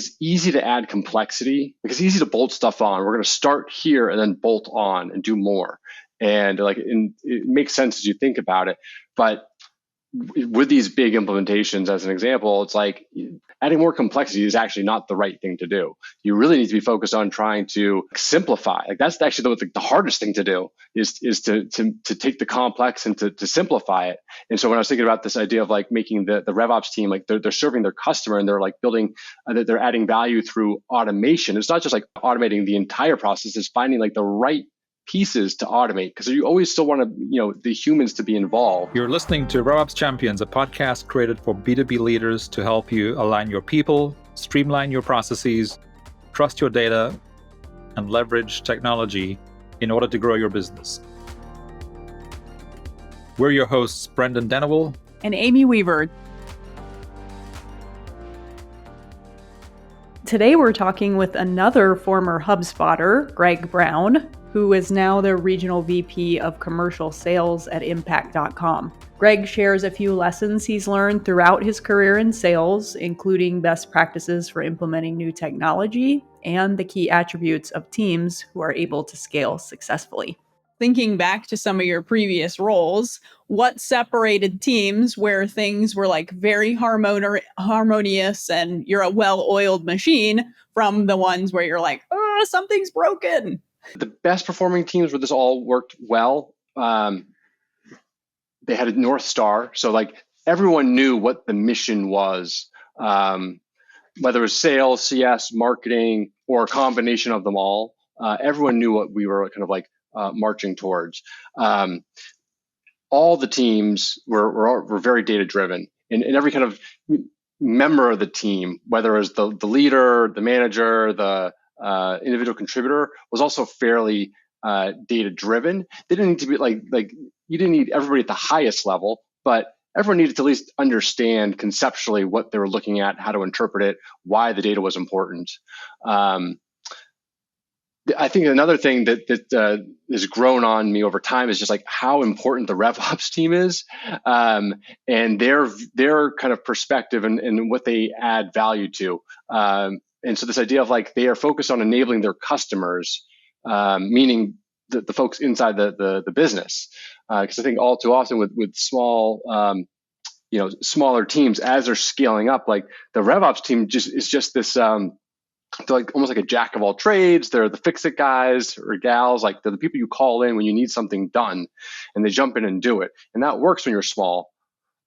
is easy to add complexity. Like it's easy to bolt stuff on. We're going to start here and then bolt on and do more. And it makes sense as you think about it. But with these big implementations, as an example, it's like adding more complexity is actually not the right thing to do. You really need to be focused on trying to simplify. Like that's actually the hardest thing to do is to take the complex and to simplify it. And so when I was thinking about this idea of like making the RevOps team, like they're serving their customer and they're like building, they're adding value through automation. It's not just like automating the entire process, it's finding like the right pieces to automate, because you always still want the humans to be involved. You're listening to RevOps Champions, a podcast created for B2B leaders to help you align your people, streamline your processes, trust your data, and leverage technology in order to grow your business. We're your hosts, Brendan Denewell and Amy Weaver. Today we're talking with another former HubSpotter, Greg Brown, who is now the Regional VP of Commercial Sales at Impact.com. Greg shares a few lessons he's learned throughout his career in sales, including best practices for implementing new technology and the key attributes of teams who are able to scale successfully. Thinking back to some of your previous roles, what separated teams where things were like very harmonious and you're a well-oiled machine from the ones where you're like, oh, something's broken? The best performing teams where this all worked well, they had a North Star. So like everyone knew what the mission was, whether it was sales, CS, marketing, or a combination of them all. Everyone knew what we were kind of like marching towards. All the teams were very data driven, and every kind of member of the team, whether it was the leader, the manager, the individual contributor, was also fairly data driven. They didn't need to be like you didn't need everybody at the highest level, but everyone needed to at least understand conceptually what they were looking at, how to interpret it, why the data was important. I think another thing that has grown on me over time is just like how important the RevOps team is, and their kind of perspective and what they add value to. And so this idea of like they are focused on enabling their customers, meaning the folks inside the business. Because I think all too often with small, smaller teams, as they're scaling up, like the RevOps team is just this. They're like almost like a jack of all trades. They're the fix-it guys or gals. Like they're the people you call in when you need something done, and they jump in and do it. And that works when you're small.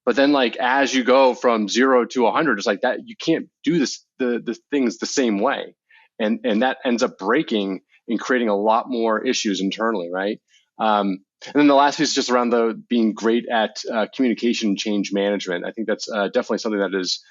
But then, like as you go from 0 to 100, it's like that you can't do the things the same way, and that ends up breaking and creating a lot more issues internally, right? And then the last piece is just around being great at communication and change management. I think that's definitely something that is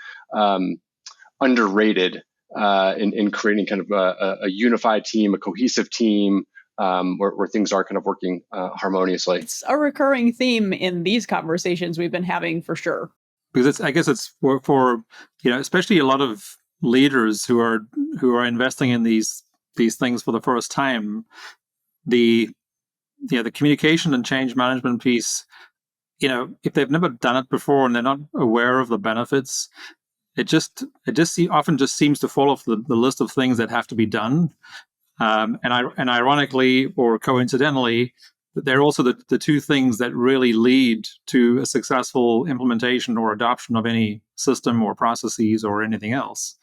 underrated. In creating kind of a unified team, a cohesive team, where things are kind of working harmoniously. It's a recurring theme in these conversations we've been having for sure. Because I guess it's for especially a lot of leaders who are investing in these things for the first time. The communication and change management piece, if they've never done it before and they're not aware of the benefits, it often just seems to fall off the list of things that have to be done. And ironically or coincidentally, they're also the two things that really lead to a successful implementation or adoption of any system or processes or anything else.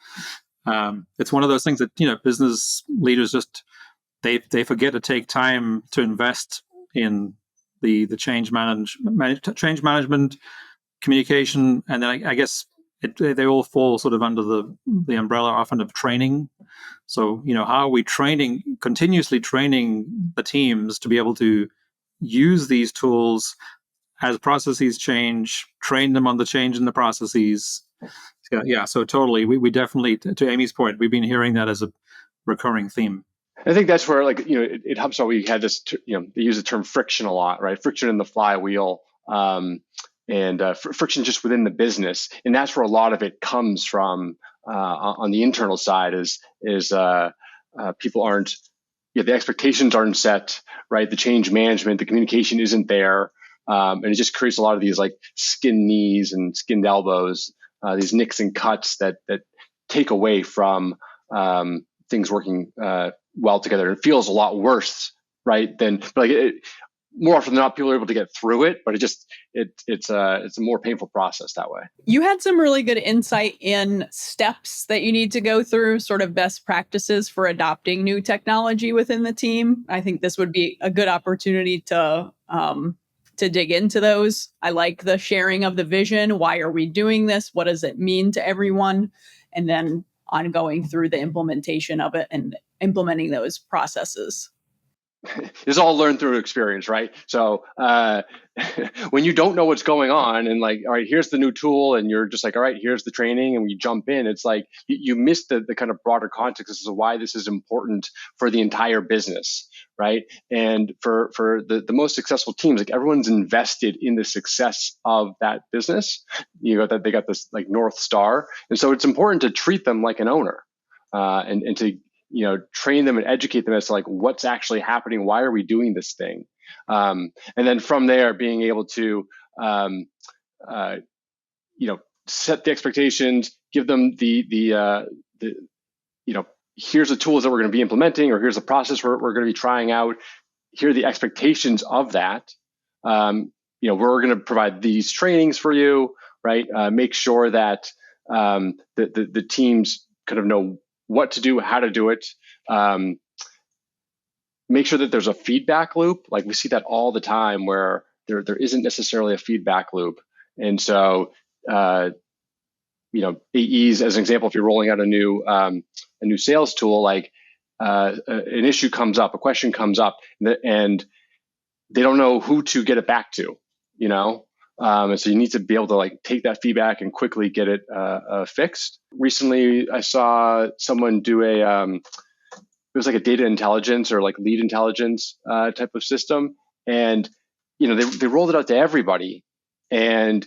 It's one of those things that business leaders just they forget to take time to invest in the change management, communication, and then I guess. They all fall sort of under the umbrella often of training. So, how are we continuously training the teams to be able to use these tools as processes change, train them on the change in the processes? So totally. We definitely, to Amy's point, we've been hearing that as a recurring theme. I think that's where, it helps. We had this, they use the term friction a lot, right? Friction in the flywheel. And friction just within the business, and that's where a lot of it comes from on the internal side. Is people aren't, the expectations aren't set, right? The change management, the communication isn't there, and it just creates a lot of these like skinned knees and skinned elbows, these nicks and cuts that take away from things working well together. It feels a lot worse, right? Than like more often than not, people are able to get through it, but it's a more painful process that way. You had some really good insight in steps that you need to go through, sort of best practices for adopting new technology within the team. I think this would be a good opportunity to dig into those. I like the sharing of the vision. Why are we doing this? What does it mean to everyone? And then ongoing through the implementation of it and implementing those processes. It's all learned through experience, right? So when you don't know what's going on and like, all right, here's the new tool, and you're just like, all right, here's the training, and we jump in, it's like you miss the kind of broader context as to why this is important for the entire business, right? And for the most successful teams, like everyone's invested in the success of that business. You know, that they got this like North Star, and so it's important to treat them like an owner, and to train them and educate them as to like what's actually happening. Why are we doing this thing? And then from there, being able to, set the expectations, give them the here's the tools that we're going to be implementing, or here's the process we're going to be trying out. Here are the expectations of that. We're going to provide these trainings for you, right? Make sure that the teams kind of know what to do, how to do it. Make sure that there's a feedback loop. Like we see that all the time where there isn't necessarily a feedback loop. And so, AEs, as an example, if you're rolling out a new sales tool, like an issue comes up, a question comes up, and they don't know who to get it back to, and so you need to be able to like take that feedback and quickly get it fixed. Recently, I saw someone do it was like a data intelligence or like lead intelligence type of system, and they rolled it out to everybody, and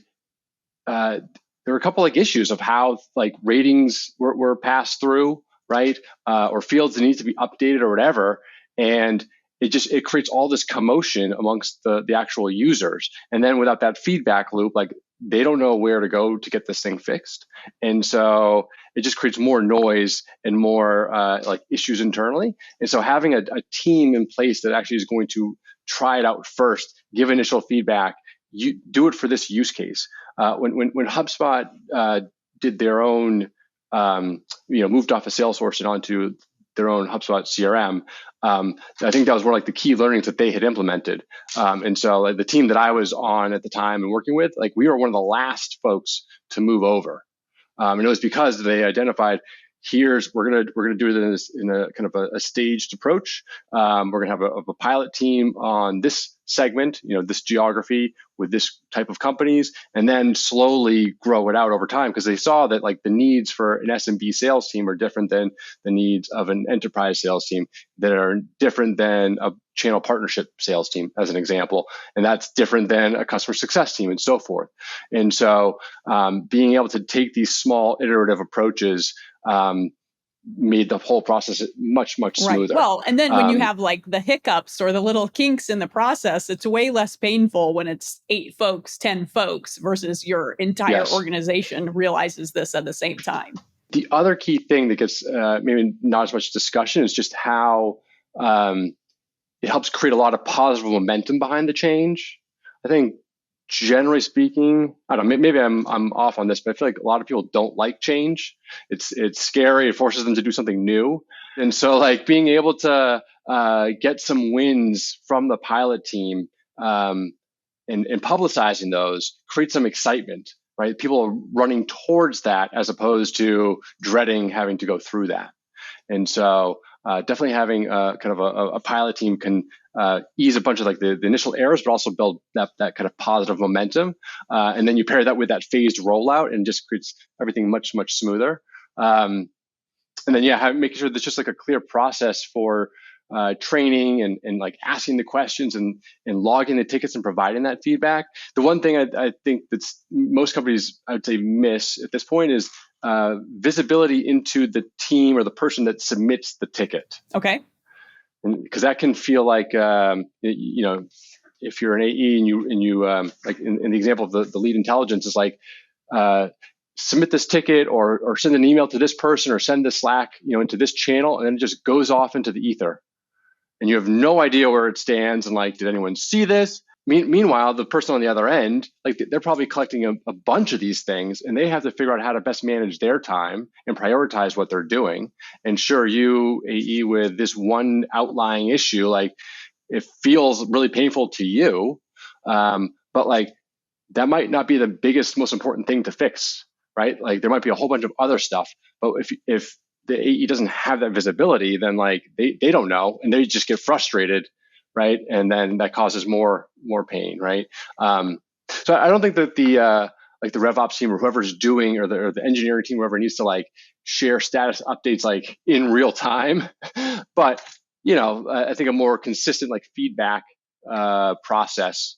there were a couple like issues of how like ratings were passed through, right, or fields that need to be updated or whatever, and it creates all this commotion amongst the actual users. And then without that feedback loop, like they don't know where to go to get this thing fixed. And so it just creates more noise and more like issues internally. And so having a team in place that actually is going to try it out first, give initial feedback, you do it for this use case. When HubSpot did their own, moved off of Salesforce and onto their own HubSpot CRM, I think that was one of like the key learnings that they had implemented. And so like, the team that I was on at the time and working with, like we were one of the last folks to move over. And it was because they identified, we're gonna do this in a kind of a staged approach. We're gonna have a pilot team on this segment, this geography with this type of companies, and then slowly grow it out over time, because they saw that like the needs for an SMB sales team are different than the needs of an enterprise sales team, that are different than a channel partnership sales team, as an example, and that's different than a customer success team, and so forth. And so being able to take these small iterative approaches made the whole process much smoother. Right. Well, and then when you have like the hiccups or the little kinks in the process, it's way less painful when it's 8 folks, 10 folks versus your entire organization realizes this at the same time. The other key thing that gets maybe not as much discussion is just how it helps create a lot of positive momentum behind the change. I think generally speaking, I don't know, maybe I'm off on this, but I feel like a lot of people don't like change. It's scary. It forces them to do something new. And so like being able to get some wins from the pilot team and publicizing those creates some excitement, right? People are running towards that as opposed to dreading having to go through that. And so definitely having kind of a pilot team can ease a bunch of like the initial errors, but also build that kind of positive momentum. And then you pair that with that phased rollout and just creates everything much smoother. And then, making sure there's just like a clear process for training and like asking the questions and logging the tickets and providing that feedback. The one thing I think that's most companies, I would say, miss at this point is visibility into the team or the person that submits the ticket. Okay. Because that can feel like, if you're an AE and you like in the example of the lead intelligence is like, submit this ticket or send an email to this person or send this Slack, into this channel, and then it just goes off into the ether. And you have no idea where it stands and like, did anyone see this? Meanwhile, the person on the other end, like they're probably collecting a bunch of these things, and they have to figure out how to best manage their time and prioritize what they're doing. And sure, you, AE, with this one outlying issue, like it feels really painful to you, but like that might not be the biggest, most important thing to fix, right? Like there might be a whole bunch of other stuff, but if the AE doesn't have that visibility, then like they don't know, and they just get frustrated, right? And then that causes more pain, right? So I don't think that the RevOps team or whoever's doing, or the engineering team, whoever needs to like share status updates like in real time, but I think a more consistent like feedback process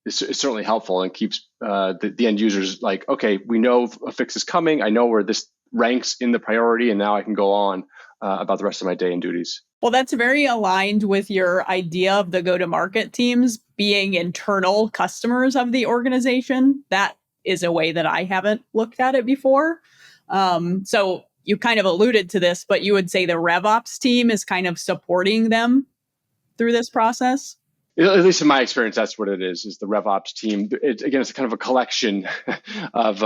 is certainly helpful and keeps the end users like, okay, we know a fix is coming. I know where this ranks in the priority, and now I can go on about the rest of my day and duties. Well, that's very aligned with your idea of the go-to-market teams being internal customers of the organization. That is a way that I haven't looked at it before. So you kind of alluded to this, but you would say the RevOps team is kind of supporting them through this process? At least in my experience, that's what it is the RevOps team. It's kind of a collection of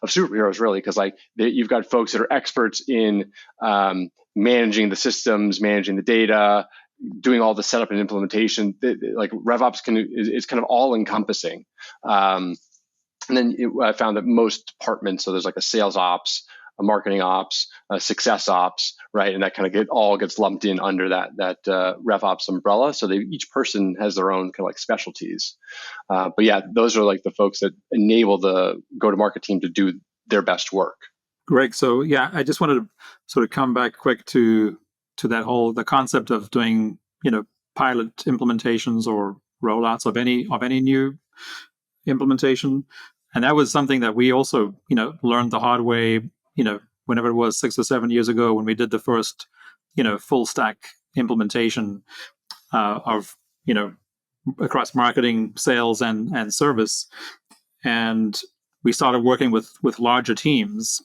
superheroes, really, because like you've got folks that are experts in managing the systems, managing the data, doing all the setup and implementation. Like RevOps is kind of all encompassing. And then I found that most departments, so there's like a sales ops, a marketing ops, a success ops, right? And that kind of gets lumped in under that RevOps umbrella. So each person has their own kind of like specialties. But yeah, those are like the folks that enable the go-to-market team to do their best work. Greg, so yeah, I just wanted to sort of come back quick to the concept of doing, pilot implementations or rollouts of any new implementation. And that was something that we also, learned the hard way, whenever it was 6 or 7 years ago when we did the first, full stack implementation of, across marketing, sales, and service. And we started working with larger teams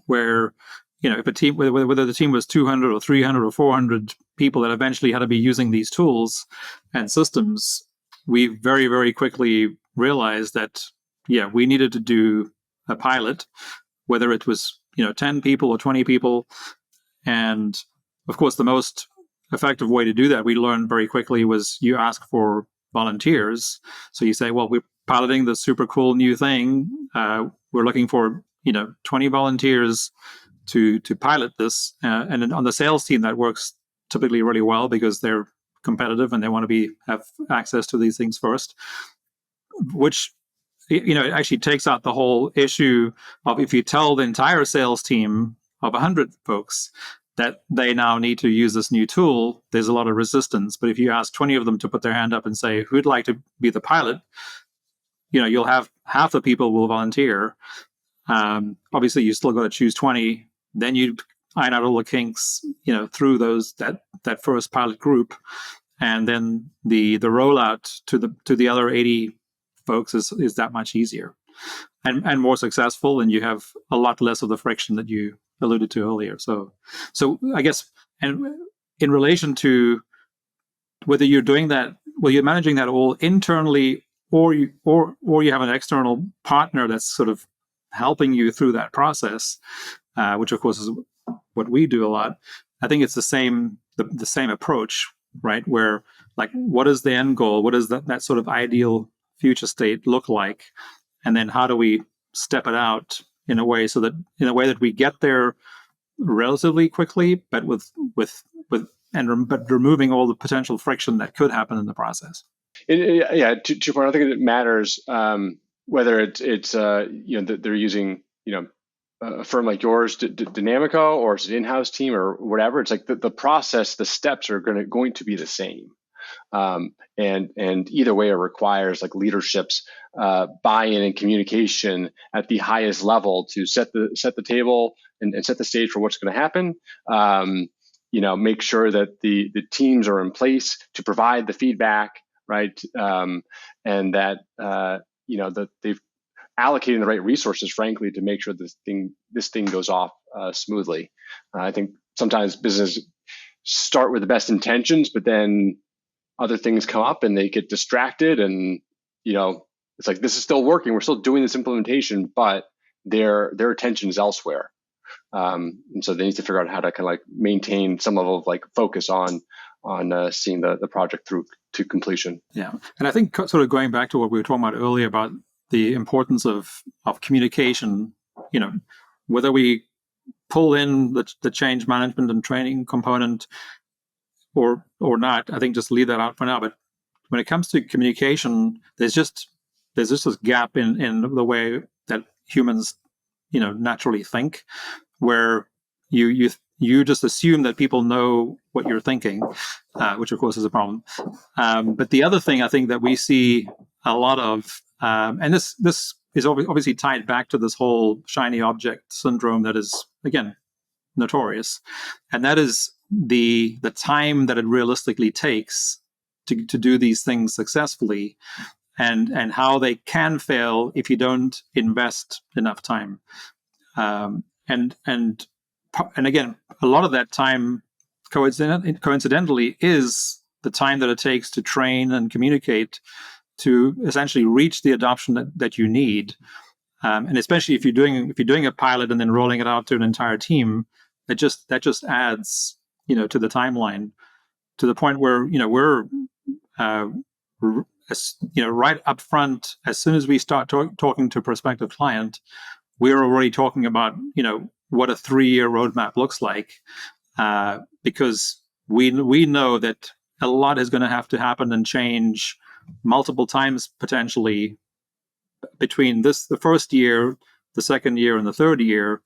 where, if a team, whether the team was 200 or 300 or 400 people that eventually had to be using these tools and systems, we very, very quickly realized that, we needed to do a pilot, whether it was 10 people or 20 people. And of course, the most effective way to do that, we learned very quickly, was you ask for volunteers. So you say, well, we're piloting this super cool new thing. We're looking for 20 volunteers to pilot this. And then on the sales team, that works typically really well because they're competitive and they want to have access to these things first, which it actually takes out the whole issue of, if you tell the entire sales team of 100 folks that they now need to use this new tool, there's a lot of resistance. But if you ask 20 of them to put their hand up and say, who'd like to be the pilot, you'll have half the people will volunteer. Obviously, you still got to choose 20. Then you iron out all the kinks, through that first pilot group, and then the rollout to the other 80 folks is that much easier and more successful, and you have a lot less of the friction that you alluded to earlier. So I guess, and in relation to whether you're doing that, you're managing that all internally, or you have an external partner that's sort of helping you through that process, which of course is what we do a lot. I think it's the same approach, right? Where like, what is the end goal? What does that sort of ideal future state look like? And then how do we step it out in a way that we get there relatively quickly, but but removing all the potential friction that could happen in the process. To your point, I think it matters whether it's they're using a firm like yours, Dynamico, or it's an in-house team or whatever. It's like the process, the steps are going to be the same. And either way, it requires like leadership's buy-in and communication at the highest level to set the table and set the stage for what's going to happen. Make sure that the teams are in place to provide the feedback, right? And that that allocating the right resources, frankly, to make sure this thing goes off smoothly. I think sometimes business start with the best intentions, but then other things come up and they get distracted, and it's like, this is still working, we're still doing this implementation, but their attention is elsewhere. And so they need to figure out how to kind of like maintain some level of like focus on seeing the project through to completion. Yeah, and I think sort of going back to what we were talking about earlier about the importance of communication, whether we pull in the change management and training component or not, I think just leave that out for now. But when it comes to communication, there's just this gap in the way that humans, naturally think, where you just assume that people know what you're thinking, which of course is a problem. But the other thing I think that we see a lot of, and this is obviously tied back to this whole shiny object syndrome that is, again, notorious, and that is the time that it realistically takes to do these things successfully, and how they can fail if you don't invest enough time. And again, a lot of that time, coincidentally, is the time that it takes to train and communicate to essentially reach the adoption that you need. And especially if you're doing a pilot and then rolling it out to an entire team, that just adds to the timeline, to the point where we're right up front, as soon as we start talking to a prospective client, we're already talking about what a 3-year roadmap looks like, because we know that a lot is going to have to happen and change multiple times potentially between the first year, the second year, and the third year.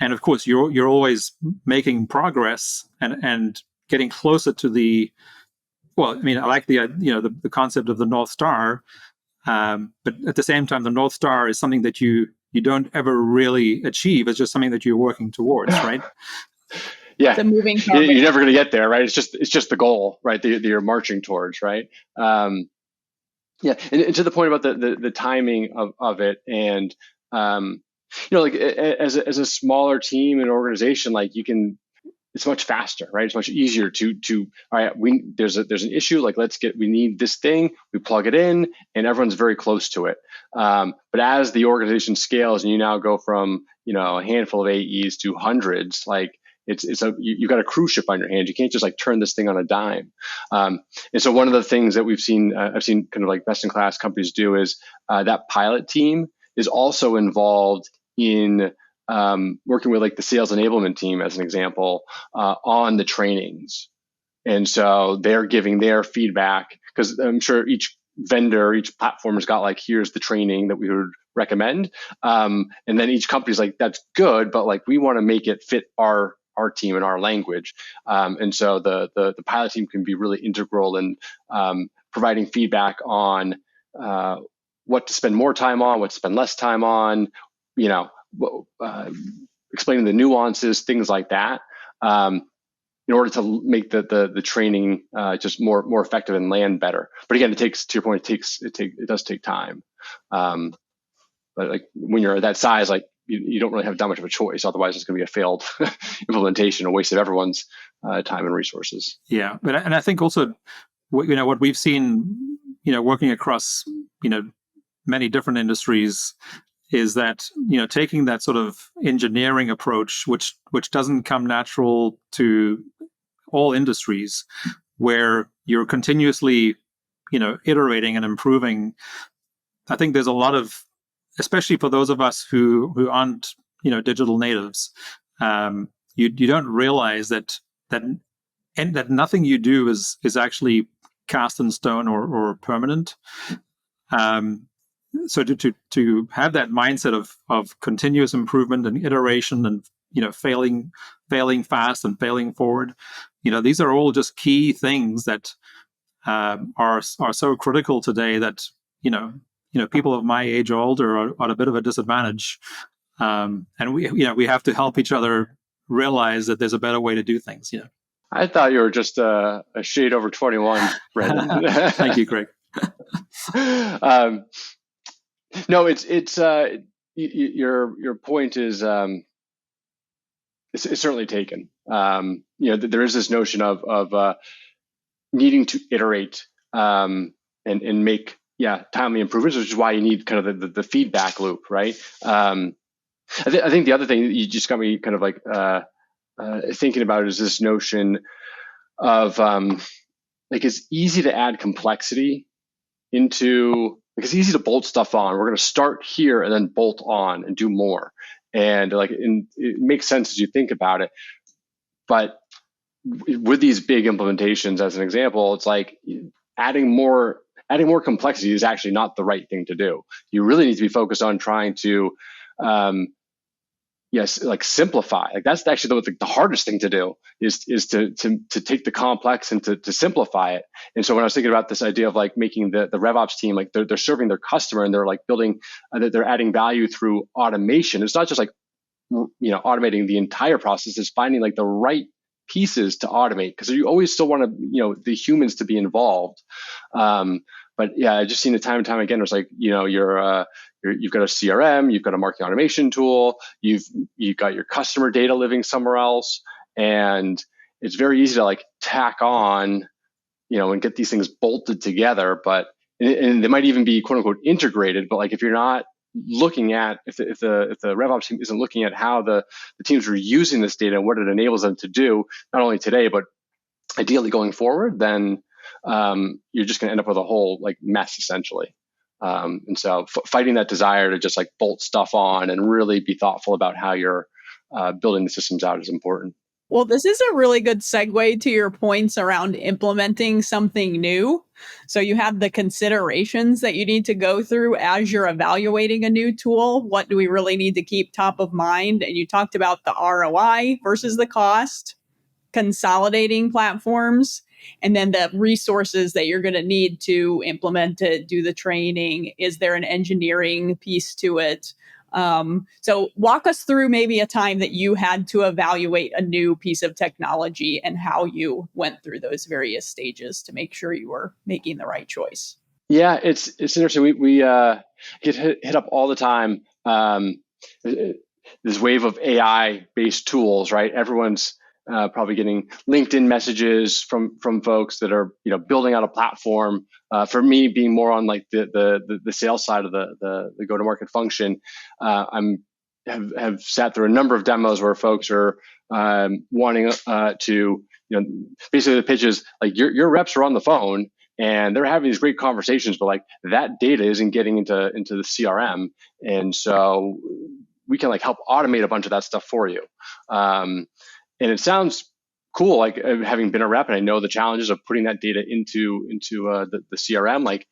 And of course, you're always making progress and getting closer to the. Well, I mean, I like the concept of the North Star, but at the same time, the North Star is something that you don't ever really achieve. It's just something that you're working towards, right? Yeah, it's a moving you're target. never going to get there, right? It's just the goal, right? That you're marching towards, right? Yeah, and to the point about the timing of it, and like as a smaller team and organization, like it's much faster, right? It's much easier to all right, there's an issue, like we need this thing, we plug it in, and everyone's very close to it. But as the organization scales and you now go from a handful of AEs to hundreds, like you got a cruise ship on your hands. You can't just like turn this thing on a dime. And so one of the things that I've seen kind of like best in class companies do is that pilot team is also involved in working with like the sales enablement team, as an example, on the trainings. And so they're giving their feedback, because I'm sure each vendor, each platform has got like, here's the training that we would recommend. And then each company's like, that's good, but like we want to make it fit our team and our language. And so the pilot team can be really integral in providing feedback on what to spend more time on, what to spend less time on, explaining the nuances, things like that, in order to make the training just more effective and land better. But again, to your point, it does take time. But like when you're at that size, like you don't really have that much of a choice. Otherwise, it's going to be a failed implementation, a waste of everyone's time and resources. Yeah, and I think also, what we've seen, working across, many different industries, is that taking that sort of engineering approach, which doesn't come natural to all industries, where you're continuously iterating and improving. I think there's a lot of, especially for those of us who aren't digital natives, you don't realize that nothing you do is actually cast in stone or permanent. So to have that mindset of continuous improvement and iteration, and failing fast and failing forward, these are all just key things that are so critical today, that people of my age or older are at a bit of a disadvantage, and we have to help each other realize that there's a better way to do things. I thought you were just a shade over 21, Brandon. Thank you, Greg. No, your point is it's certainly taken. There is this notion of needing to iterate and make timely improvements, which is why you need kind of the feedback loop, right? I think the other thing that you just got me kind of like thinking about is this notion of like it's easy to add complexity into, like it's easy to bolt stuff on. We're going to start here and then bolt on and do more, and it makes sense as you think about it. But with these big implementations, as an example, it's like adding more complexity is actually not the right thing to do. You really need to be focused on trying to like simplify. Like that's actually the hardest thing to do is to take the complex and to simplify it. And so when I was thinking about this idea of like making the RevOps team, like they're serving their customer and they're like building, they're adding value through automation. It's not just like automating the entire process. It's finding like the right pieces to automate, because you always still want the humans to be involved. But yeah, I've just seen it time and time again. It's like you've got a CRM, you've got a marketing automation tool, you've got your customer data living somewhere else, and it's very easy to like tack on, and get these things bolted together. But and they might even be quote unquote integrated. But like if you're not looking at if the RevOps team isn't looking at how the teams are using this data and what it enables them to do, not only today but ideally going forward, then you're just going to end up with a whole like mess essentially. And so fighting that desire to just like bolt stuff on and really be thoughtful about how you're building the systems out is important. Well, this is a really good segue to your points around implementing something new. So you have the considerations that you need to go through as you're evaluating a new tool. What do we really need to keep top of mind? And you talked about the ROI versus the cost, consolidating platforms, and then the resources that you're going to need to implement it, do the training. Is there an engineering piece to it? So walk us through maybe a time that you had to evaluate a new piece of technology and how you went through those various stages to make sure you were making the right choice. Yeah, it's interesting. We get hit up all the time. This wave of AI based tools, right? Everyone's probably getting LinkedIn messages from folks that are building out a platform. For me, being more on like the sales side of the go to market function, have sat through a number of demos where folks are wanting to basically the pitch is like your reps are on the phone and they're having these great conversations, but like that data isn't getting into the CRM, and so we can like help automate a bunch of that stuff for you. And it sounds cool, like having been a rep and I know the challenges of putting that data into the CRM, like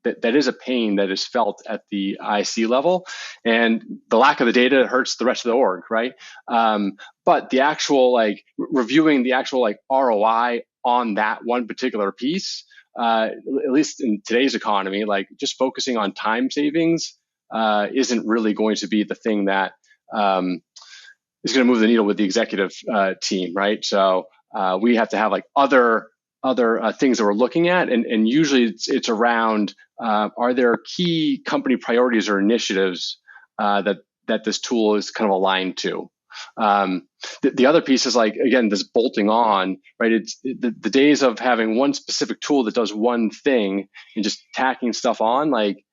that is a pain that is felt at the IC level, and the lack of the data hurts the rest of the org, right? But the actual like reviewing the actual like ROI on that one particular piece, at least in today's economy, like just focusing on time savings isn't really going to be the thing that is going to move the needle with the executive team, right? So we have to have like other things that we're looking at, and usually it's around are there key company priorities or initiatives that this tool is kind of aligned to. The other piece is like, again, this bolting on, right? It's the days of having one specific tool that does one thing and just tacking stuff on, like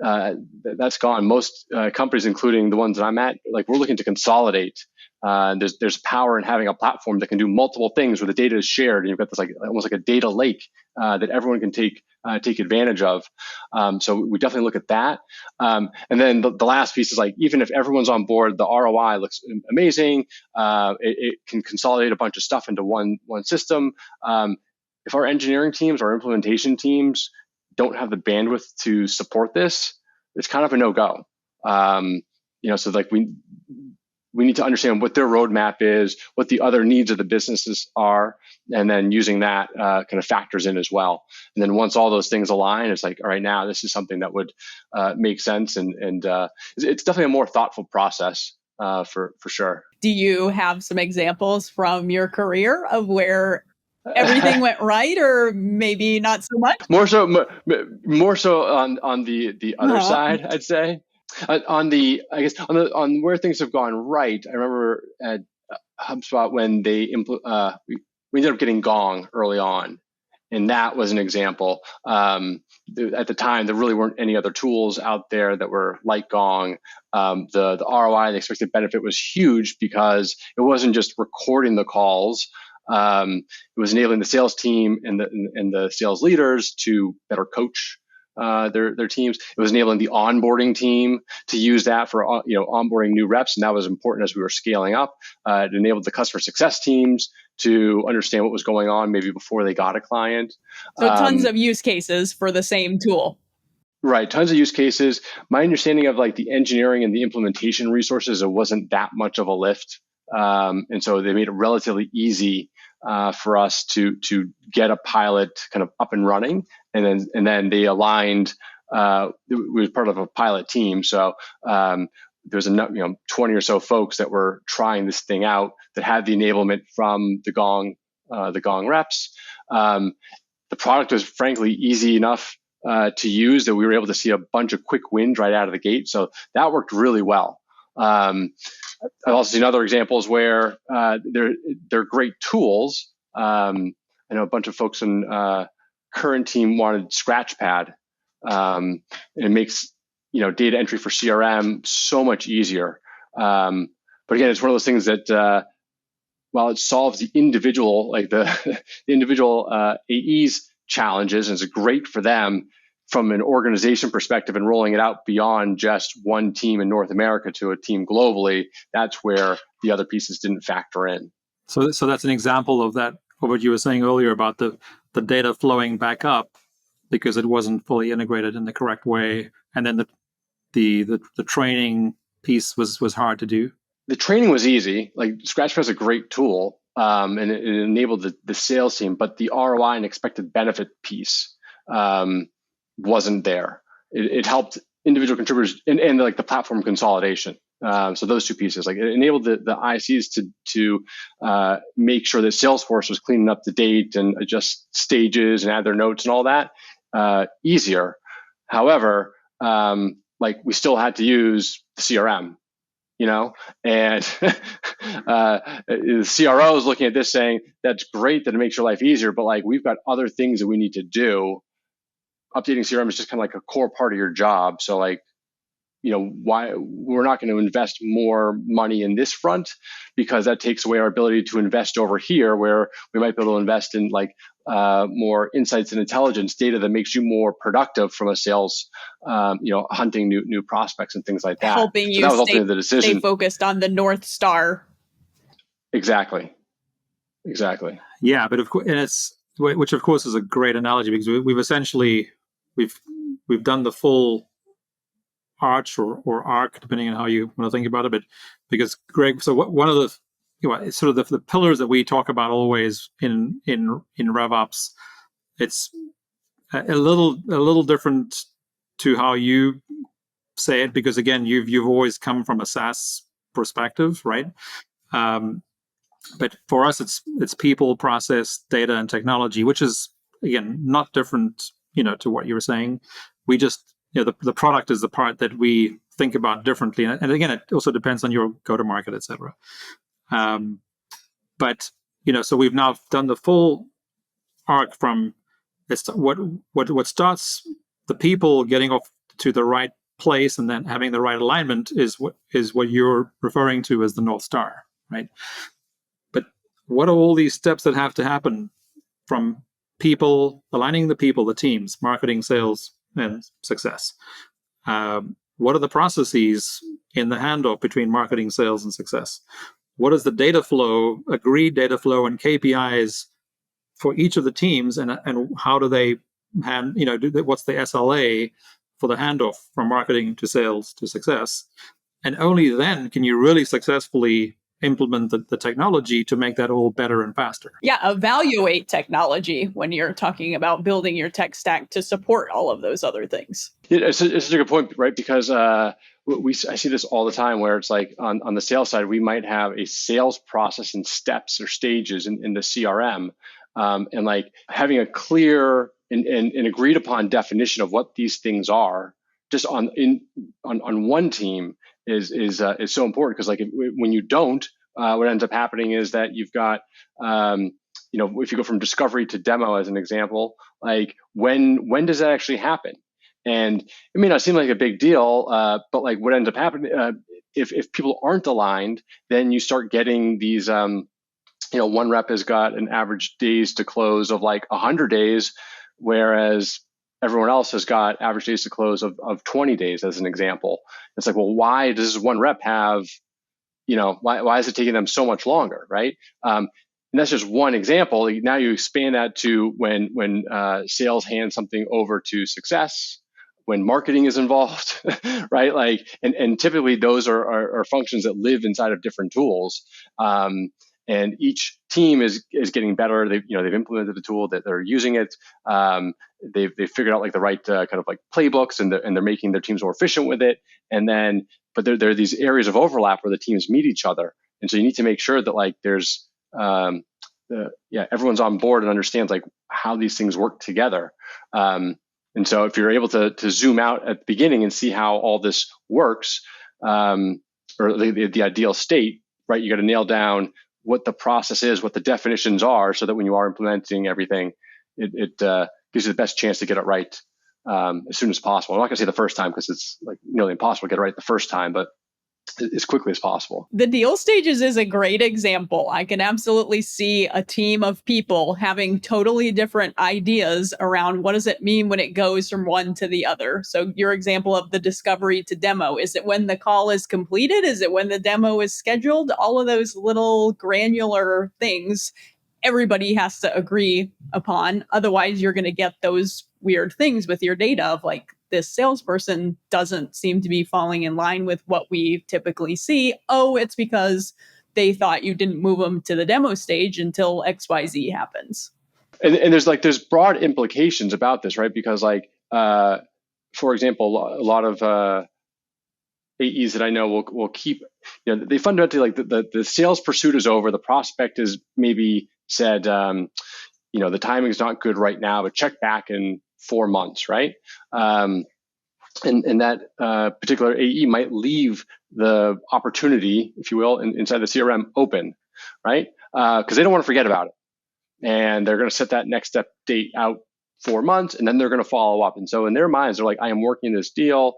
that's gone. Most companies, including the ones that I'm at, like we're looking to consolidate. There's power in having a platform that can do multiple things where the data is shared, and you've got this like almost like a data lake that everyone can take advantage of. So we definitely look at that. And then the last piece is like, even if everyone's on board, the ROI looks amazing. It can consolidate a bunch of stuff into one system. If our engineering teams or implementation teams don't have the bandwidth to support this, it's kind of a no-go. So like we need to understand what their roadmap is, what the other needs of the businesses are, and then using that kind of factors in as well. And then once all those things align, it's like, all right, now this is something that would make sense, and it's definitely a more thoughtful process for sure. Do you have some examples from your career of where everything went right, or maybe not so much? More so on the other side, I'd say. On where things have gone right, I remember at HubSpot when we ended up getting Gong early on, and that was an example. At the time, there really weren't any other tools out there that were like Gong. The ROI, the expected benefit, was huge because it wasn't just recording the calls. It was enabling the sales team and the sales leaders to better coach their teams. It was enabling the onboarding team to use that for onboarding new reps, and that was important as we were scaling up. It enabled the customer success teams to understand what was going on maybe before they got a client. So tons of use cases for the same tool. Right, tons of use cases. My understanding of like the engineering and the implementation resources, it wasn't that much of a lift, and so they made it relatively easy for us to get a pilot kind of up and running, and then they aligned. We were part of a pilot team, so there was 20 or so folks that were trying this thing out that had the enablement from the Gong reps. The product was frankly easy enough to use that we were able to see a bunch of quick wins right out of the gate. So that worked really well. I've also seen other examples where they're great tools. I know a bunch of folks in current team wanted Scratchpad. And it makes data entry for CRM so much easier. But again, it's one of those things that while it solves the individual, like the individual AE's challenges, and it's great for them from an organization perspective and rolling it out beyond just one team in North America to a team globally, that's where the other pieces didn't factor in. So that's an example of that, of what you were saying earlier about the data flowing back up because it wasn't fully integrated in the correct way, and then the training piece was hard to do. The training was easy. Like Scratchpad is a great tool, and it enabled the sales team, but the ROI and expected benefit piece wasn't there. It helped individual contributors and like the platform consolidation. So those two pieces, like it enabled the ICs to make sure that Salesforce was cleaning up the date and adjust stages and add their notes and all that easier. However, like we still had to use the CRM, and the CRO is looking at this saying, that's great that it makes your life easier, but like we've got other things that we need to do. Updating CRM is just kind of like a core part of your job. So like, why we're not going to invest more money in this front because that takes away our ability to invest over here where we might be able to invest in like more insights and intelligence data that makes you more productive from a sales, hunting new prospects and things like that. Helping you stay focused on the North Star. Exactly. Yeah, but of course, and which of course is a great analogy because we've essentially we've done the full arch or arc, depending on how you want to think about it. But because Greg, so one of the sort of the pillars that we talk about always in RevOps, it's a little different to how you say it because again, you've always come from a SaaS perspective, right? But for us, it's people, process, data, and technology, which is again not different, to what you were saying. We just the product is the part that we think about differently, and again, it also depends on your go-to-market, etc. But so we've now done the full arc from what starts the people getting off to the right place and then having the right alignment is what you're referring to as the North Star, right? But what are all these steps that have to happen from people, aligning the people, the teams, marketing, sales, and success? What are the processes in the handoff between marketing, sales, and success? What is the data flow, agreed data flow, and KPIs for each of the teams, and how do they what's the SLA for the handoff from marketing to sales to success? And only then can you really successfully implement the technology to make that all better and faster. Yeah, evaluate technology when you're talking about building your tech stack to support all of those other things. It's a good point, right? Because I see this all the time where it's like on the sales side, we might have a sales process and steps or stages in the CRM, and like having a clear and agreed upon definition of what these things are just on one team is so important, because like when you don't, what ends up happening is that you've got if you go from discovery to demo as an example, like when does that actually happen? And it may not seem like a big deal, but like what ends up happening, if people aren't aligned, then you start getting these one rep has got an average days to close of like 100 days, whereas everyone else has got average days to close of 20 days as an example. It's like, well, why does one rep have, why is it taking them so much longer, right? And that's just one example. Now you expand that to when sales hand something over to success, when marketing is involved, right? Like, and typically those are functions that live inside of different tools. And each team is getting better. They've implemented the tool, that they're using it. They've figured out like the right kind of like playbooks, and they're making their teams more efficient with it. And then, but there are these areas of overlap where the teams meet each other, and so you need to make sure that like there's everyone's on board and understands like how these things work together. And so if you're able to zoom out at the beginning and see how all this works, or the ideal state, right? You got to nail down what the process is, what the definitions are, so that when you are implementing everything, it gives you the best chance to get it right as soon as possible. I'm not going to say the first time, because it's like nearly impossible to get it right the first time, but as quickly as possible. The deal stages is a great example. I can absolutely see a team of people having totally different ideas around what does it mean when it goes from one to the other. So your example of the discovery to demo, is it when the call is completed? Is it when the demo is scheduled? All of those little granular things everybody has to agree upon. Otherwise, you're going to get those weird things with your data of like, this salesperson doesn't seem to be falling in line with what we typically see. Oh, it's because they thought you didn't move them to the demo stage until XYZ happens. And there's broad implications about this, right? Because like, for example, a lot of AEs that I know will keep, they fundamentally like the sales pursuit is over. The prospect is maybe said, the timing is not good right now, but check back in 4 months, right? And that particular AE might leave the opportunity, if you will, inside the CRM open, right? Because they don't want to forget about it. And they're going to set that next step date out 4 months, and then they're going to follow up. And so in their minds, they're like, I am working this deal,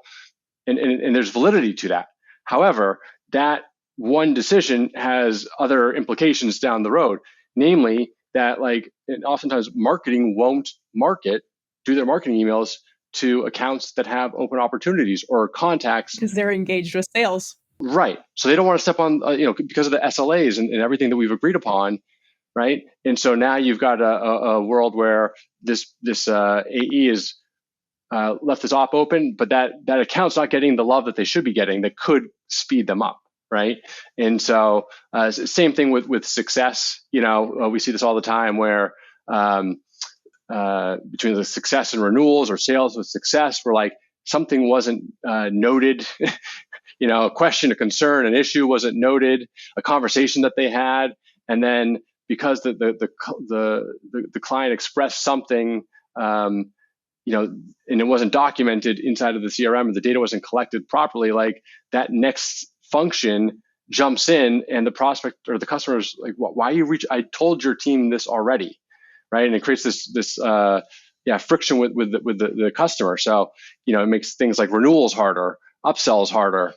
and there's validity to that. However, that one decision has other implications down the road, namely that like oftentimes marketing won't do their marketing emails to accounts that have open opportunities or contacts, because they're engaged with sales. Right. So they don't want to step on, because of the SLAs and everything that we've agreed upon, right? And so now you've got a world where this AE is left this op open, but that account's not getting the love that they should be getting that could speed them up, right? And so same thing with success. We see this all the time where between the success and renewals, or sales with success, where like something wasn't noted, a question, a concern, an issue wasn't noted, a conversation that they had, and then because the client expressed something, and it wasn't documented inside of the CRM, or the data wasn't collected properly, like that next function jumps in, and the prospect or the customer is like, why you I told your team this already, right? And it creates this friction with the customer. So it makes things like renewals harder, upsells harder.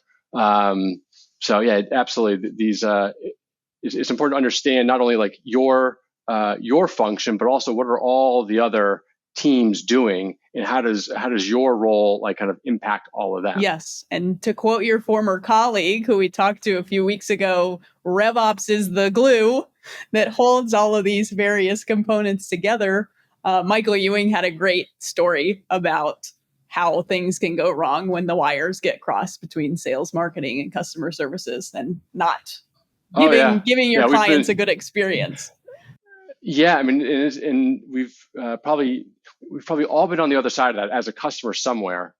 So yeah, absolutely. These it's important to understand not only like your function, but also what are all the other teams doing, and how does your role like kind of impact all of that? Yes. And to quote your former colleague who we talked to a few weeks ago, RevOps is the glue that holds all of these various components together. Michael Ewing had a great story about how things can go wrong when the wires get crossed between sales, marketing, and customer services, and not giving your clients a good experience. Yeah, I mean, and we've probably all been on the other side of that as a customer somewhere,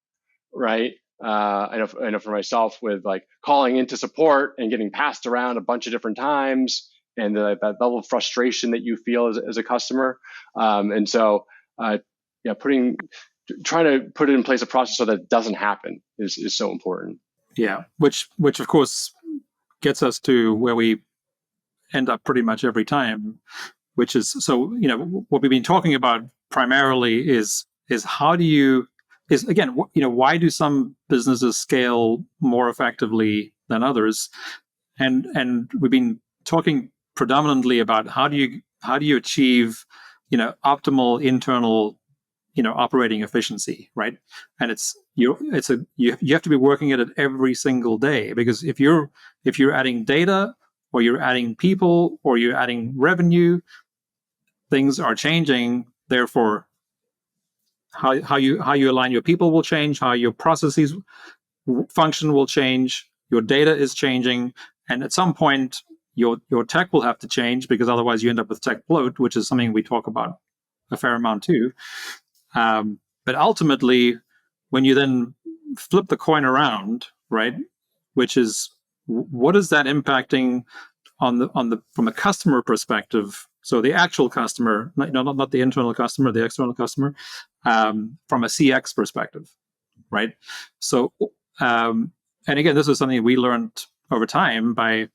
right? I know for myself, with like calling into support and getting passed around a bunch of different times, and that level of frustration that you feel as a customer. And so, trying to put in place a process so that it doesn't happen is so important. Yeah, which of course gets us to where we end up pretty much every time, which is, so, what we've been talking about primarily is how do you, is again, why do some businesses scale more effectively than others? And we've been talking predominantly about how do you achieve, optimal internal, operating efficiency, right? And you have to be working at it every single day, because if you're adding data, or you're adding people, or you're adding revenue, things are changing. Therefore, how you align your people will change, how your processes function will change, your data is changing, and at some point your tech will have to change, because otherwise you end up with tech bloat, which is something we talk about a fair amount too. But ultimately, when you then flip the coin around, right, which is, what is that impacting on the from a customer perspective? So the actual customer, not the internal customer, the external customer, from a CX perspective, right? So, and again, this is something we learned over time by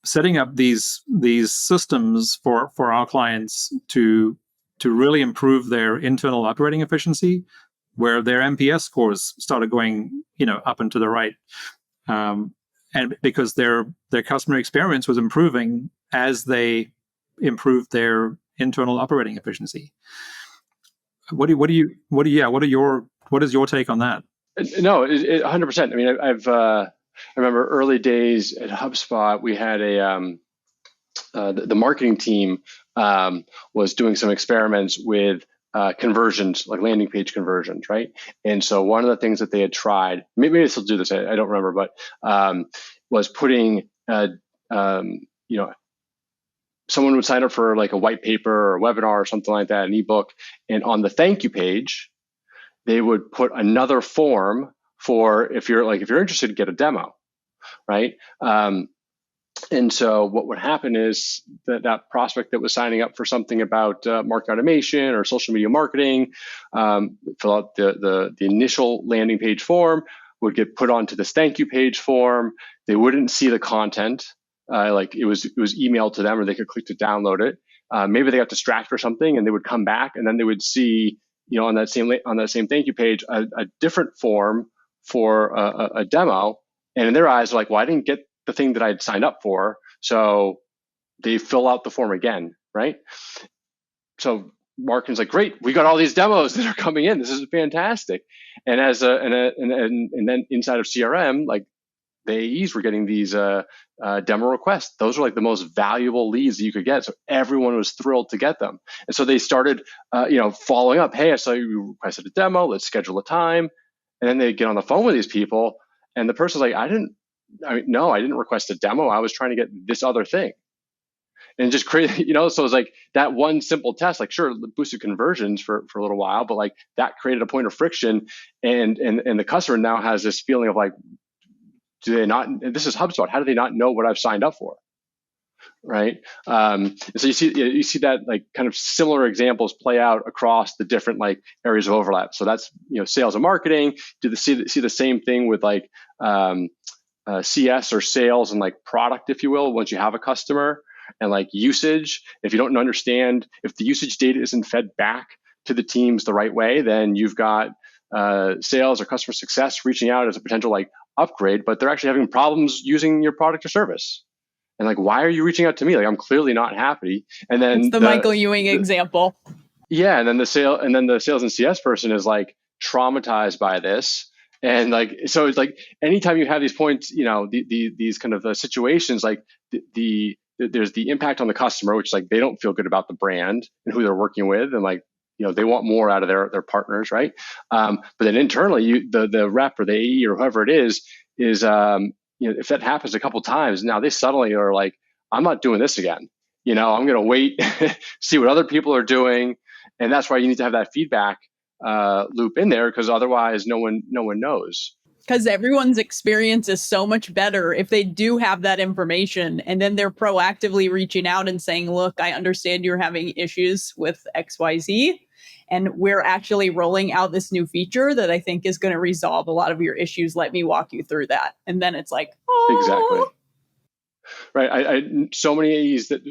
setting up these systems for our clients to really improve their internal operating efficiency, where their NPS scores started going, up and to the right. And because their customer experience was improving as they improved their internal operating efficiency. What is your take on that? No, 100%. I mean, I remember early days at HubSpot, we had the marketing team was doing some experiments with conversions, like landing page conversions, right? And so one of the things that they had tried, maybe they still do this, I don't remember, but was putting, someone would sign up for like a white paper or a webinar or something like that, an ebook, and on the thank you page, they would put another form for if you're interested, get a demo, right? And so what would happen is that prospect that was signing up for something about marketing automation or social media marketing, fill out the initial landing page form, would get put onto this thank you page form. They wouldn't see the content, like it was emailed to them, or they could click to download it. Maybe they got distracted or something, and they would come back, and then they would see, on that same thank you page, a different form for a demo. And in their eyes, they're like, well, I didn't get the thing that I'd signed up for. So they fill out the form again, right? So marketing's like, great, we got all these demos that are coming in. This is fantastic. And and then inside of CRM, like the AEs were getting these demo requests. Those were like the most valuable leads that you could get. So everyone was thrilled to get them. And so they started, following up. Hey, I saw you requested a demo. Let's schedule a time. And then they get on the phone with these people, and the person's like, I didn't request a demo. I was trying to get this other thing. And just create, so it's like that one simple test, like sure, boosted conversions for a little while, but like that created a point of friction. And the customer now has this feeling of like, do they not, this is HubSpot, how do they not know what I've signed up for? Right. And so you see that like kind of similar examples play out across the different like areas of overlap. So that's, sales and marketing. See the same thing with like CS or sales and like product, if you will, once you have a customer, and like usage. If you don't understand, if the usage data isn't fed back to the teams the right way, then you've got sales or customer success reaching out as a potential like upgrade, but they're actually having problems using your product or service. And like, why are you reaching out to me? Like, I'm clearly not happy. And then it's the Michael Ewing example. Yeah, and then the sales and CS person is like traumatized by this. And like, so it's like anytime you have these points, these kind of situations, like there's the impact on the customer, which is like they don't feel good about the brand and who they're working with, and like they want more out of their partners, right? But then internally, the rep or the AE or whoever it is if that happens a couple times, now they suddenly are like, I'm not doing this again. I'm going to wait, see what other people are doing, and that's why you need to have that feedback loop in there, because otherwise no one knows. Because everyone's experience is so much better if they do have that information and then they're proactively reaching out and saying, look, I understand you're having issues with XYZ. And we're actually rolling out this new feature that I think is going to resolve a lot of your issues. Let me walk you through that. And then it's like, oh, Exactly. Right. I so many AEs that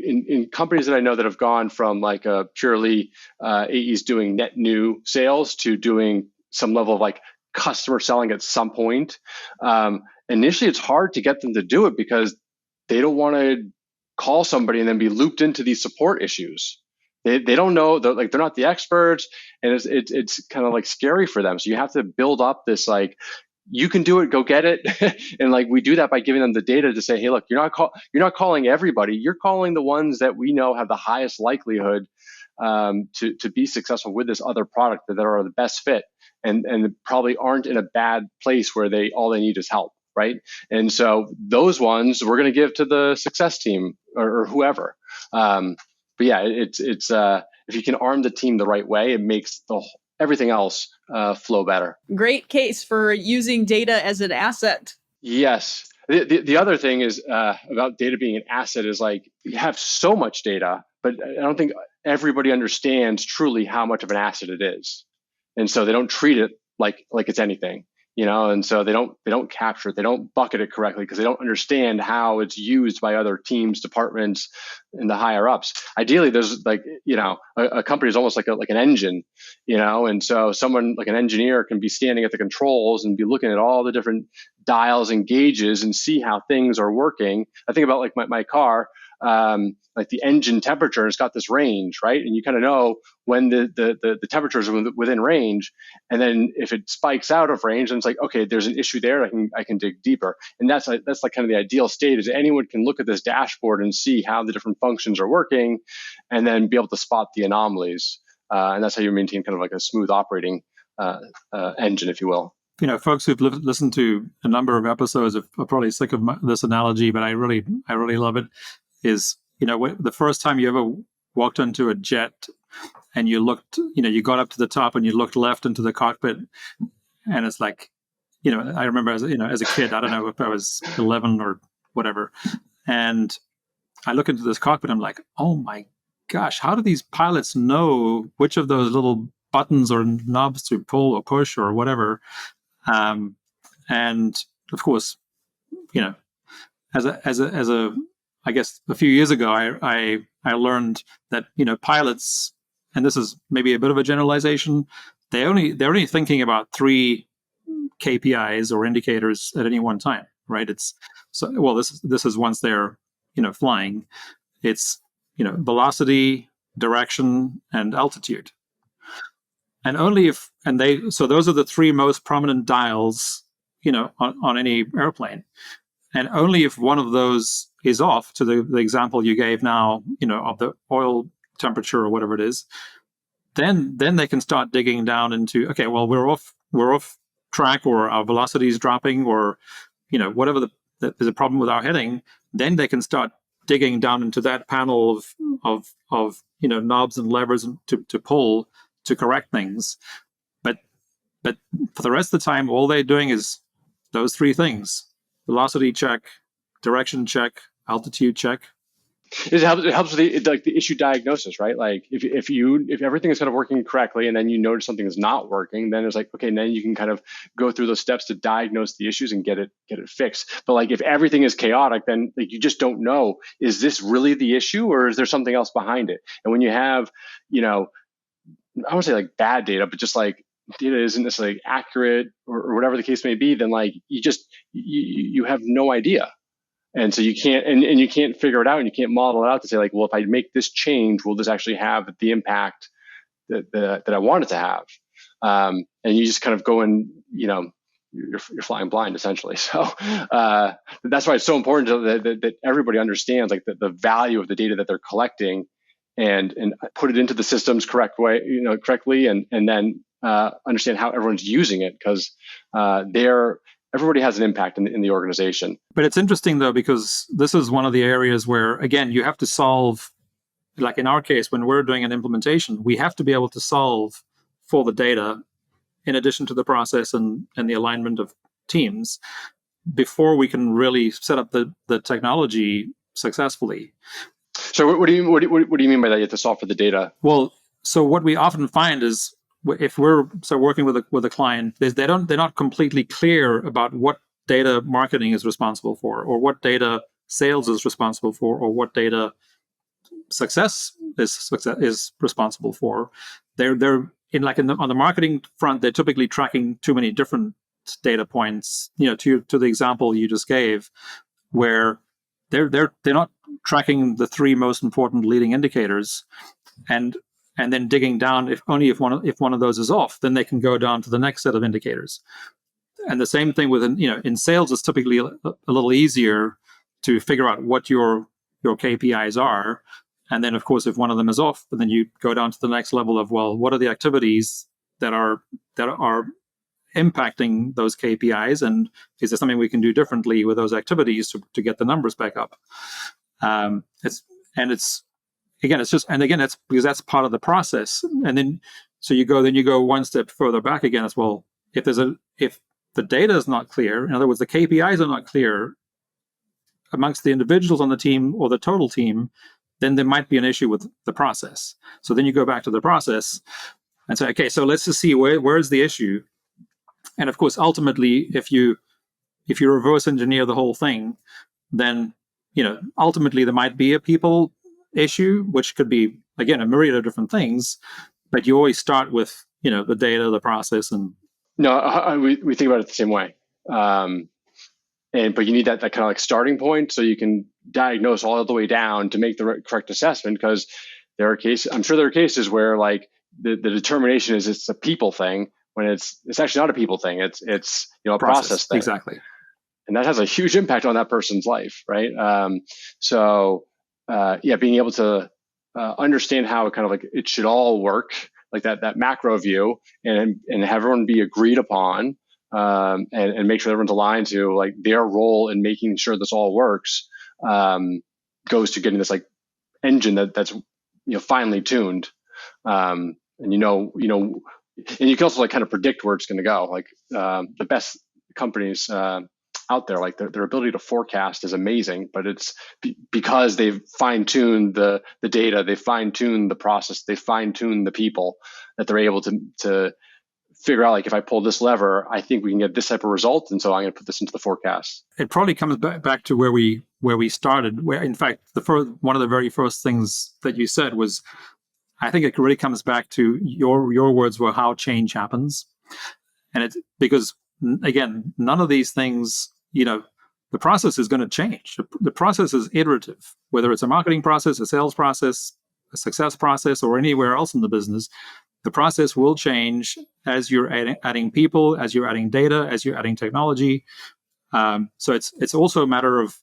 in companies that I know that have gone from like a purely AEs doing net new sales to doing some level of like customer selling at some point. Initially, it's hard to get them to do it because they don't want to call somebody and then be looped into these support issues. They don't know, they're not the experts, and it's kind of like scary for them. So you have to build up this like, you can do it, go get it. And like we do that by giving them the data to say, hey, look, you're not calling everybody. You're calling the ones that we know have the highest likelihood to be successful with this other product, that are the best fit and probably aren't in a bad place where all they need is help, right? And so those ones we're going to give to the success team or whoever. But yeah, it's if you can arm the team the right way, it makes everything else flow better. Great case for using data as an asset. Yes. The other thing is about data being an asset is like you have so much data, but I don't think everybody understands truly how much of an asset it is, and so they don't treat it like it's anything, and so they don't capture it, they don't bucket it correctly because they don't understand how it's used by other teams, departments, and the higher ups. Ideally, there's like a company is almost like an engine, and so someone like an engineer can be standing at the controls and be looking at all the different dials and gauges and see how things are working. I think about like my car, like the engine temperature, it's got this range, right? And you kind of know when the temperatures are within range, and then if it spikes out of range, then it's like, okay, there's an issue there. I can dig deeper, and that's like kind of the ideal state. Is anyone can look at this dashboard and see how the different functions are working, and then be able to spot the anomalies, and that's how you maintain kind of like a smooth operating engine, if you will. Folks who've listened to a number of episodes are probably sick of this analogy, but I really love it. Is the first time you ever walked into a jet and you looked, you got up to the top and you looked left into the cockpit, and it's like, I remember as a kid, I don't know if I was 11 or whatever, and I look into this cockpit, I'm like, oh my gosh, how do these pilots know which of those little buttons or knobs to pull or push or whatever? And of course, as a I guess a few years ago, I learned that pilots, and this is maybe a bit of a generalization, they're only thinking about 3 KPIs or indicators at any one time, right? It's this is once they're flying, it's velocity, direction, and altitude. And so those are the 3 most prominent dials, on any airplane. And only if one of those is off, to the example you gave now, of the oil temperature or whatever it is, then they can start digging down into, okay, well, we're off track, or our velocity is dropping, or whatever there's a problem with our heading. Then they can start digging down into that panel of knobs and levers to pull to correct things. But for the rest of the time, all they're doing is those 3 things: velocity check, direction check, altitude check. It helps with the issue diagnosis, right? Like if everything is kind of working correctly, and then you notice something is not working, then it's like, okay, then you can kind of go through those steps to diagnose the issues and get it fixed. But like if everything is chaotic, then like you just don't know, is this really the issue, or is there something else behind it? And when you have, I won't say like bad data, but just like data isn't necessarily accurate or whatever the case may be, then like you have no idea. And so you can't, and you can't figure it out, and you can't model it out to say like, well, if I make this change, will this actually have the impact that I want it to have? And you just kind of go in, you're flying blind essentially. So that's why it's so important that everybody understands like the value of the data that they're collecting, and put it into the systems correctly, and then understand how everyone's using it, because everybody has an impact in the organization. But it's interesting though, because this is one of the areas where, again, you have to solve, like in our case, when we're doing an implementation, we have to be able to solve for the data in addition to the process and the alignment of teams before we can really set up the technology successfully. So what do you mean by that? You have to solve for the data? Well, so what we often find is if we're working with a client, they're not completely clear about what data marketing is responsible for, or what data sales is responsible for, or what data success is responsible for. They're on the marketing front, they're typically tracking too many different data points. To the example you just gave, where they're not tracking the three most important leading indicators, and then digging down. If one of those is off, then they can go down to the next set of indicators. And the same thing with in sales, it's typically a little easier to figure out what your KPIs are. And then, of course, if one of them is off, then you go down to the next level of, well, what are the activities that are impacting those KPIs, and is there something we can do differently with those activities to get the numbers back up? That's because that's part of the process. And then so you go one step further back again as well. If the data is not clear, in other words, the KPIs are not clear amongst the individuals on the team or the total team, then there might be an issue with the process. So then you go back to the process and say, okay, so let's just see where is the issue. And of course, ultimately, if you reverse engineer the whole thing, then ultimately there might be a people issue, which could be, again, a myriad of different things. But you always start with the data, the process, and no, we think about it the same way. But you need that kind of like starting point so you can diagnose all the way down to make the correct assessment. Because I'm sure there are cases where like the determination is it's a people thing when it's actually not a people thing. It's a process thing. Exactly. And that has a huge impact on that person's life, right? Being able to understand how it kind of like it should all work, like that macro view, and have everyone be agreed upon, and make sure everyone's aligned to like their role in making sure this all works, goes to getting this like engine that's finely tuned, and and you can also like kind of predict where it's going to go. Like the best companies out there, like their ability to forecast is amazing, but it's because they've fine-tuned the data, they fine-tuned the process, they fine-tuned the people, that they're able to figure out, like, if I pull this lever, I think we can get this type of result, and so I'm going to put this into the forecast. It probably comes back to where we started, where in fact one of the very first things that you said was, I think it really comes back to your words were how change happens. And it's because, again, none of these things, the process is going to change. The process is iterative, whether it's a marketing process, a sales process, a success process, or anywhere else in the business. The process will change as you're adding people, as you're adding data, as you're adding technology. So it's also a matter of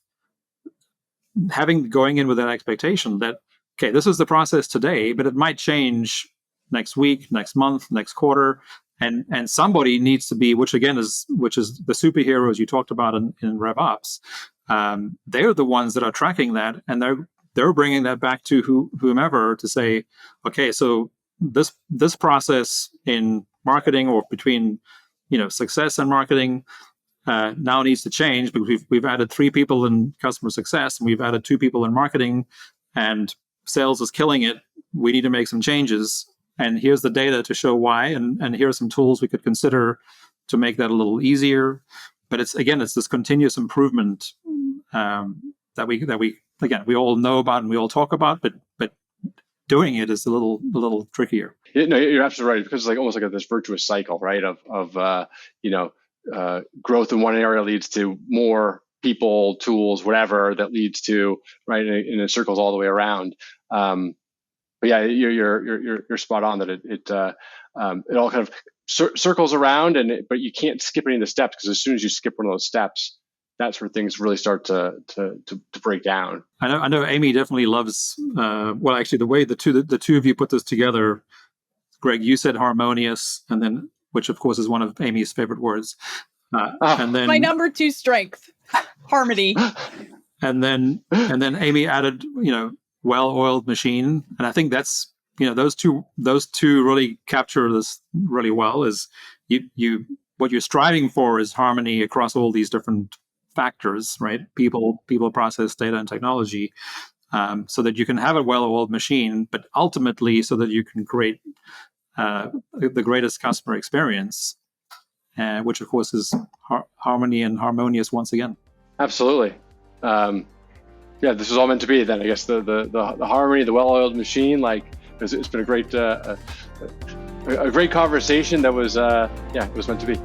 going in with that expectation that, okay, this is the process today, but it might change next week, next month, next quarter. And somebody needs to be, which is the superheroes you talked about in RevOps. They're the ones that are tracking that, and they're bringing that back to whomever to say, okay, so this process in marketing, or between success and marketing, now needs to change because we've added 3 people in customer success and we've added 2 people in marketing, and sales is killing it. We need to make some changes. And here's the data to show why, and here are some tools we could consider to make that a little easier. But it's this continuous improvement that we all know about and we all talk about, but doing it is a little trickier. No, you're absolutely right, because it's like almost like this virtuous cycle, right? Of growth in one area leads to more people, tools, whatever, that leads to, right, and it circles all the way around. But yeah, you're spot on that it all kind of circles around, but you can't skip any of the steps, because as soon as you skip one of those steps, that's where things really start to break down. I know Amy definitely loves. Well, actually, the way the two of you put this together, Greg, you said harmonious, and then, which of course is one of Amy's favorite words, and then my number 2 strength, harmony, and then Amy added, well-oiled machine, and I think that's those two really capture this really well. Is you what you're striving for is harmony across all these different factors, right? People, process, data, and technology, so that you can have a well-oiled machine, but ultimately so that you can create the greatest customer experience, which of course is harmony and harmonious once again. Absolutely. Yeah, this was all meant to be then. I guess the harmony, the well-oiled machine. Like it's been a great conversation. That was it was meant to be.